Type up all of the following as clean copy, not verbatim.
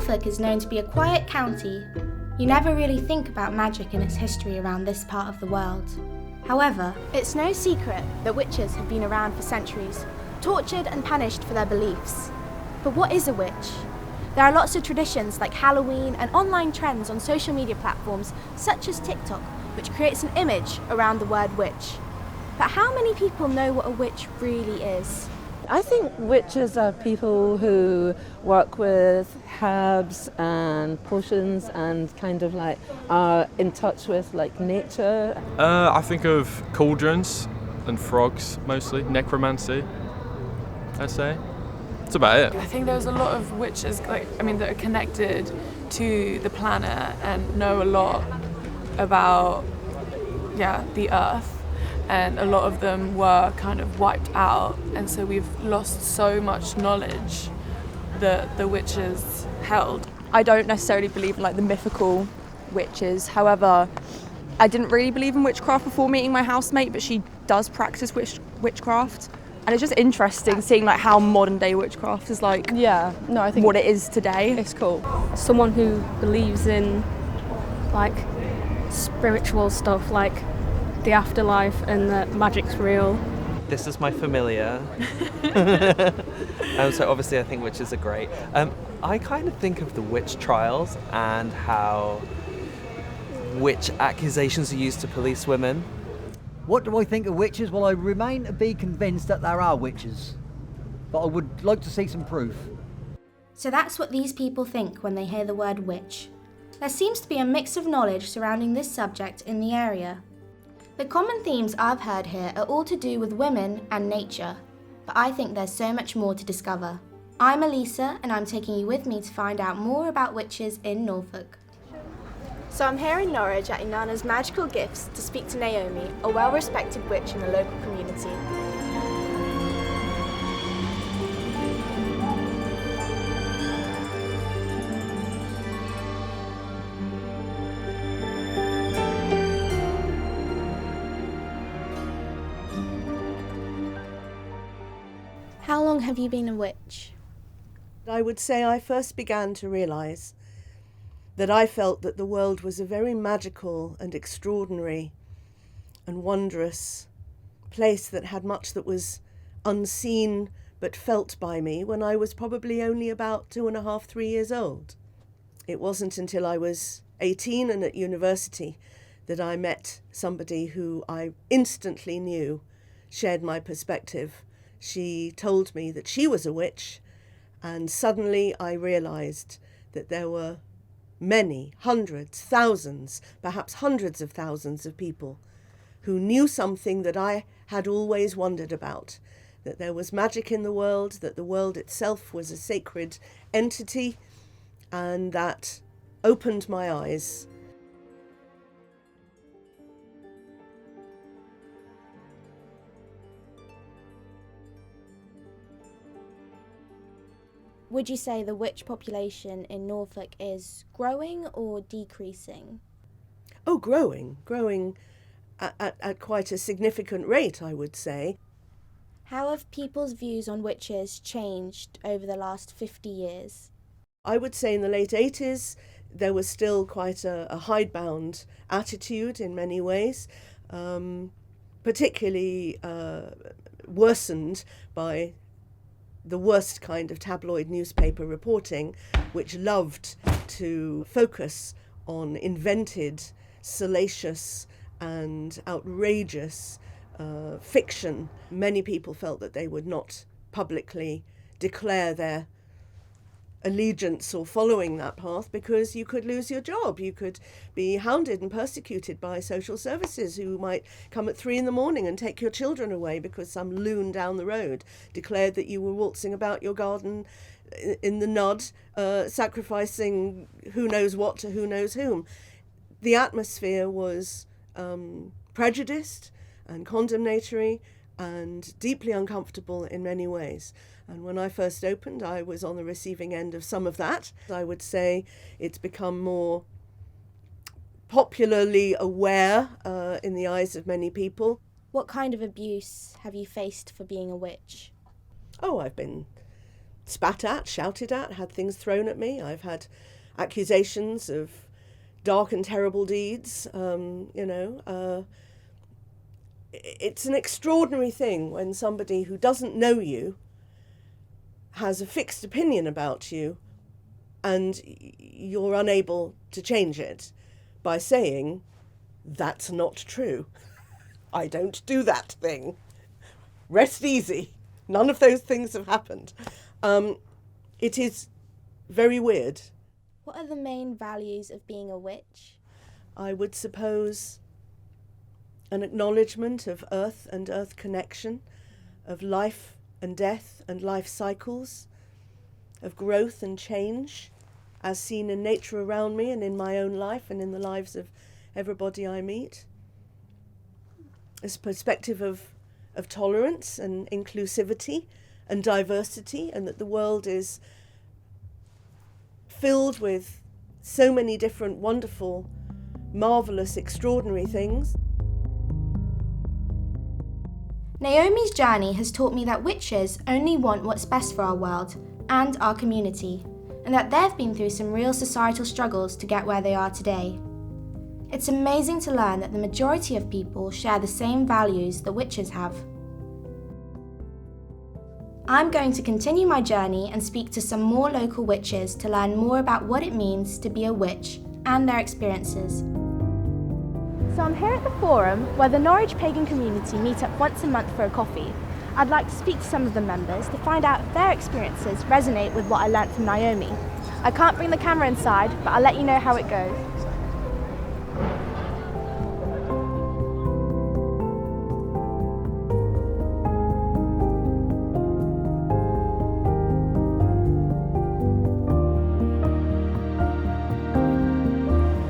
Norfolk is known to be a quiet county, you never really think about magic and its history around this part of the world. However, it's no secret that witches have been around for centuries, tortured and punished for their beliefs. But what is a witch? There are lots of traditions like Halloween and online trends on social media platforms such as TikTok, which creates an image around the word witch. But how many people know what a witch really is? I think witches are people who work with herbs and potions and kind of like are in touch with like nature. I think of cauldrons and frogs mostly, necromancy, I'd say. That's about it. I think there's a lot of witches that are connected to the planet and know a lot about the earth. And a lot of them were kind of wiped out, and so we've lost so much knowledge that the witches held. I don't necessarily believe in like the mythical witches. However, I didn't really believe in witchcraft before meeting my housemate, but she does practice witchcraft. And it's just interesting seeing like how modern day witchcraft is like I think what it is today. It's cool. Someone who believes in like spiritual stuff, like the afterlife and that magic's real. This is my familiar. So obviously I think witches are great. I kind of think of the witch trials and how witch accusations are used to police women. What do I think of witches? Well, I remain to be convinced that there are witches, but I would like to see some proof. So that's what these people think when they hear the word witch. There seems to be a mix of knowledge surrounding this subject in the area. The common themes I've heard here are all to do with women and nature, but I think there's so much more to discover. I'm Elisa, and I'm taking you with me to find out more about witches in Norfolk. So I'm here in Norwich at Inanna's Magical Gifts to speak to Naomi, a well-respected witch in the local community. How long have you been a witch? I would say I first began to realise that I felt that the world was a very magical and extraordinary and wondrous place that had much that was unseen but felt by me when I was probably only about 2.5, 3 years old. It wasn't until I was 18 and at university that I met somebody who I instantly knew shared my perspective. She told me that she was a witch, and suddenly I realised that there were many, hundreds, thousands, perhaps hundreds of thousands of people who knew something that I had always wondered about, that there was magic in the world, that the world itself was a sacred entity, and that opened my eyes. Would you say the witch population in Norfolk is growing or decreasing? Oh, growing at quite a significant rate, I would say. How have people's views on witches changed over the last 50 years? I would say in the late 80s, there was still quite a hidebound attitude in many ways, particularly worsened by the worst kind of tabloid newspaper reporting, which loved to focus on invented, salacious and outrageous fiction. Many people felt that they would not publicly declare their allegiance or following that path because you could lose your job. You could be hounded and persecuted by social services who might come at 3 a.m. and take your children away because some loon down the road declared that you were waltzing about your garden in the Nud, sacrificing who knows what to who knows whom. The atmosphere was prejudiced and condemnatory and deeply uncomfortable in many ways. And when I first opened, I was on the receiving end of some of that. I would say it's become more popularly aware in the eyes of many people. What kind of abuse have you faced for being a witch? Oh, I've been spat at, shouted at, had things thrown at me. I've had accusations of dark and terrible deeds. It's an extraordinary thing when somebody who doesn't know you has a fixed opinion about you and you're unable to change it by saying, that's not true. I don't do that thing. Rest easy. None of those things have happened. It is very weird. What are the main values of being a witch? I would suppose an acknowledgement of earth and earth connection, of life and death and life cycles, of growth and change, as seen in nature around me and in my own life and in the lives of everybody I meet. This perspective of tolerance and inclusivity and diversity, and that the world is filled with so many different wonderful, marvellous, extraordinary things. Naomi's journey has taught me that witches only want what's best for our world and our community, and that they've been through some real societal struggles to get where they are today. It's amazing to learn that the majority of people share the same values that witches have. I'm going to continue my journey and speak to some more local witches to learn more about what it means to be a witch and their experiences. So I'm here at the forum where the Norwich pagan community meet up once a month for a coffee. I'd like to speak to some of the members to find out if their experiences resonate with what I learnt from Naomi. I can't bring the camera inside, but I'll let you know how it goes.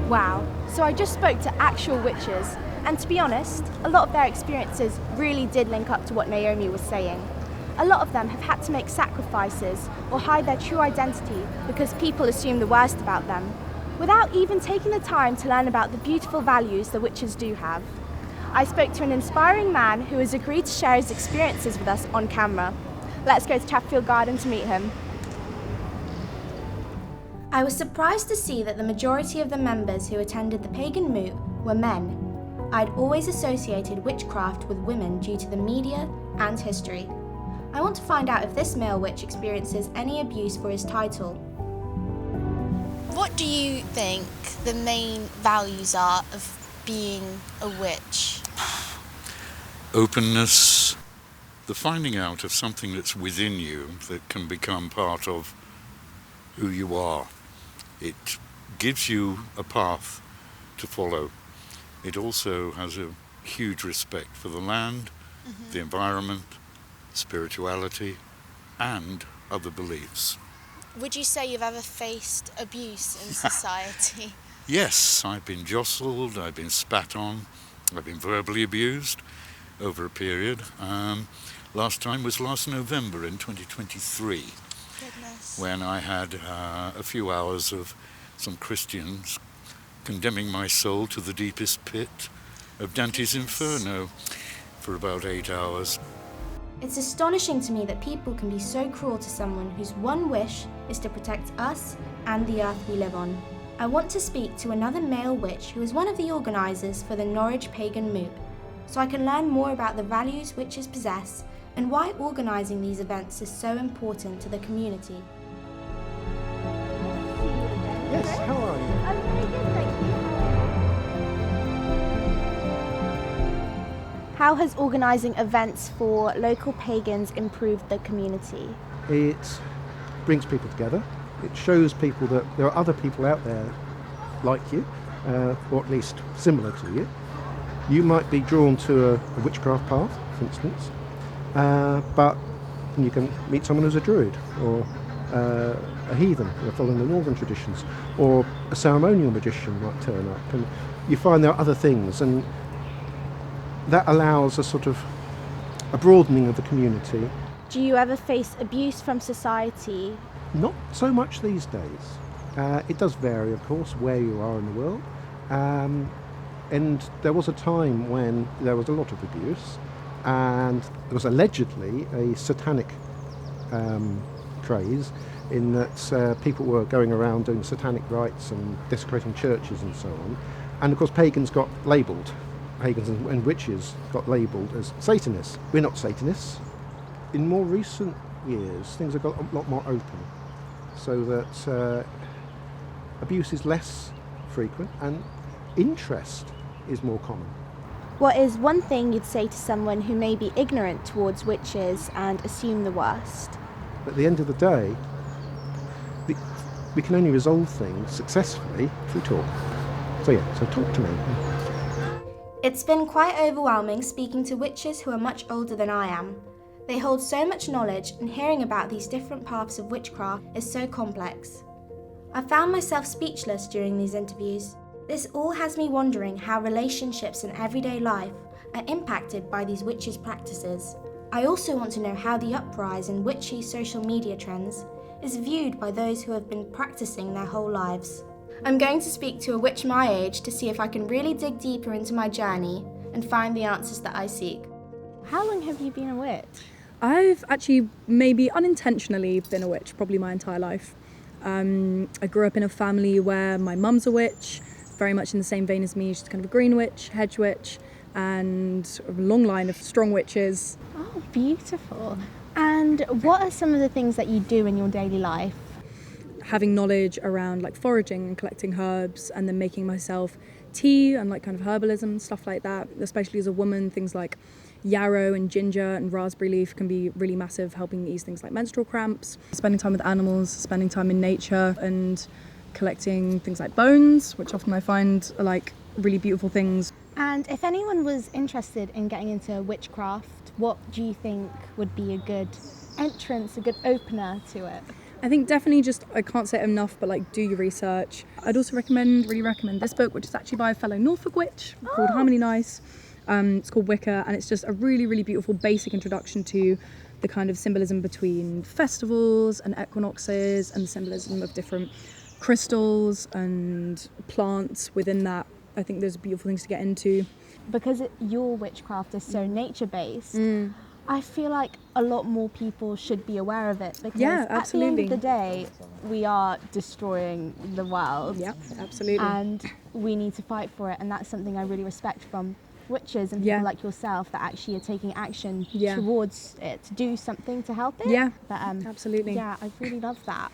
Wow, so I just spoke to actual witches, and to be honest, a lot of their experiences really did link up to what Naomi was saying. A lot of them have had to make sacrifices or hide their true identity because people assume the worst about them, without even taking the time to learn about the beautiful values the witches do have. I spoke to an inspiring man who has agreed to share his experiences with us on camera. Let's go to Chatfield Garden to meet him. I was surprised to see that the majority of the members who attended the pagan moot were men. I'd always associated witchcraft with women due to the media and history. I want to find out if this male witch experiences any abuse for his title. What do you think the main values are of being a witch? Openness, the finding out of something that's within you that can become part of who you are. It gives you a path to follow. It also has a huge respect for the land, the environment, spirituality, and other beliefs. Would you say you've ever faced abuse in society? Yes, I've been jostled, I've been spat on, I've been verbally abused over a period. Last time was last November in 2023. Goodness. When I had a few hours of some Christians condemning my soul to the deepest pit of Dante's Inferno for about 8 hours. It's astonishing to me that people can be so cruel to someone whose one wish is to protect us and the earth we live on. I want to speak to another male witch who is one of the organisers for the Norwich pagan moot, so I can learn more about the values witches possess and why organising these events is so important to the community. Yes, how are you? I'm very good, thank you. How has organising events for local pagans improved the community? It brings people together. It shows people that there are other people out there like you, or at least similar to you. You might be drawn to a witchcraft path, for instance, but you can meet someone who's a druid, or a heathen, following the northern traditions, or a ceremonial magician might turn up, and you find there are other things, and that allows a sort of a broadening of the community. Do you ever face abuse from society? Not so much these days. It does vary, of course, where you are in the world, and there was a time when there was a lot of abuse, and there was allegedly a satanic craze in that people were going around doing satanic rites and desecrating churches and so on. And of course pagans got labelled. Pagans and witches got labelled as Satanists. We're not Satanists. In more recent years, things have got a lot more open, so that abuse is less frequent and interest is more common. What is one thing you'd say to someone who may be ignorant towards witches and assume the worst? At the end of the day, we can only resolve things successfully if we talk. So talk to me. It's been quite overwhelming speaking to witches who are much older than I am. They hold so much knowledge, and hearing about these different paths of witchcraft is so complex. I found myself speechless during these interviews. This all has me wondering how relationships in everyday life are impacted by these witches' practices. I also want to know how the uprise in witchy social media trends is viewed by those who have been practicing their whole lives. I'm going to speak to a witch my age to see if I can really dig deeper into my journey and find the answers that I seek. How long have you been a witch? I've actually maybe unintentionally been a witch probably my entire life. I grew up in a family where my mum's a witch, very much in the same vein as me. She's kind of a green witch, hedge witch, and a long line of strong witches. Oh, beautiful. And what are some of the things that you do in your daily life? Having knowledge around like foraging and collecting herbs, and then making myself tea and like kind of herbalism and stuff like that, especially as a woman. Things like yarrow and ginger and raspberry leaf can be really massive, helping ease things like menstrual cramps. Spending time with animals, spending time in nature, and collecting things like bones, which often I find are like really beautiful things. And if anyone was interested in getting into witchcraft, what do you think would be a good entrance, a good opener to it? I think definitely just, I can't say it enough, but like do your research. I'd also really recommend this book, which is actually by a fellow Norfolk witch called Harmony Nice. It's called Wicca, and it's just a really, really beautiful basic introduction to the kind of symbolism between festivals and equinoxes, and the symbolism of different crystals and plants within that. I think there's beautiful things to get into. Because your witchcraft is so nature-based, I feel like a lot more people should be aware of it, because at the end of the day, we are destroying the world. Yeah, absolutely. And we need to fight for it, and that's something I really respect from witches and people like yourself that actually are taking action towards it, to do something to help it. Yeah, but, absolutely. Yeah, I really love that.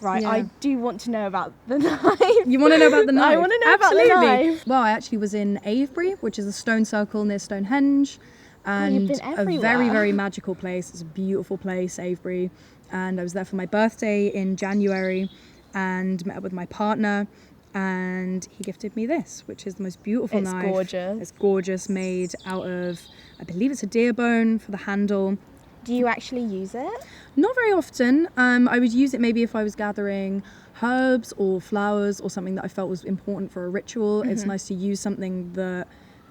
Right, I do want to know about the knife. You want to know about the knife? I want to know about the knife. Well, I actually was in Avebury, which is a stone circle near Stonehenge, and you've been a very, very magical place. It's a beautiful place, Avebury, and I was there for my birthday in January and met up with my partner, and he gifted me this, which is the most beautiful knife. It's gorgeous. It's gorgeous, made out of, I believe it's a deer bone for the handle. Do you actually use it? Not very often. I would use it maybe if I was gathering herbs or flowers or something that I felt was important for a ritual. It's nice to use something that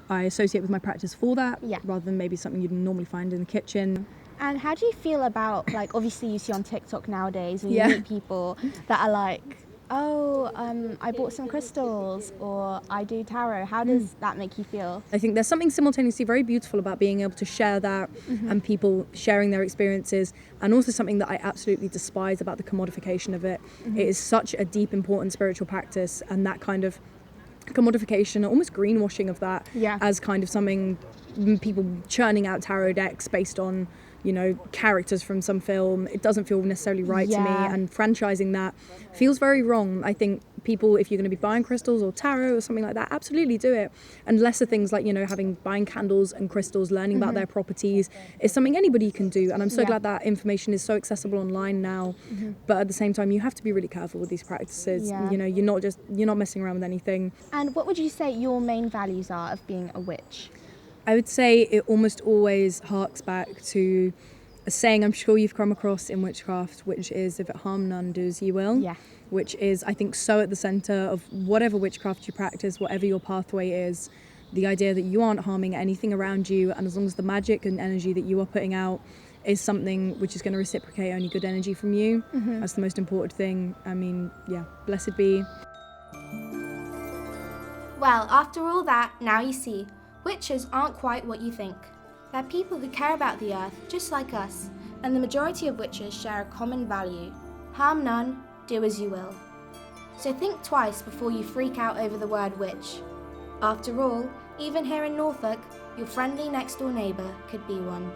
I associate with my practice for that, rather than maybe something you'd normally find in the kitchen. And how do you feel about, like, obviously you see on TikTok nowadays when you meet people that are like, I bought some crystals, or I do tarot. How does that make you feel? I think there's something simultaneously very beautiful about being able to share that and people sharing their experiences, and also something that I absolutely despise about the commodification of it. It is such a deep, important spiritual practice, and that kind of commodification, almost greenwashing of that as kind of something, people churning out tarot decks based on, you know, characters from some film. It doesn't feel necessarily right to me, and franchising that feels very wrong. I think people, if you're going to be buying crystals or tarot or something like that, absolutely do it. And lesser things like, you know, buying candles and crystals, learning about their properties is something anybody can do. And I'm so glad that information is so accessible online now. But at the same time, you have to be really careful with these practices. You know, you're not messing around with anything. And what would you say your main values are of being a witch? I would say it almost always harks back to a saying I'm sure you've come across in witchcraft, which is, if it harm none, do as ye will. Yeah. Which is, I think, so at the centre of whatever witchcraft you practice, whatever your pathway is, the idea that you aren't harming anything around you, and as long as the magic and energy that you are putting out is something which is going to reciprocate only good energy from you, that's the most important thing. I mean, yeah, blessed be. Well, after all that, now you see. Witches aren't quite what you think. They're people who care about the earth, just like us. and the majority of witches share a common value: harm none, do as you will. So think twice before you freak out over the word witch. After all, even here in Norfolk, your friendly next door neighbour could be one.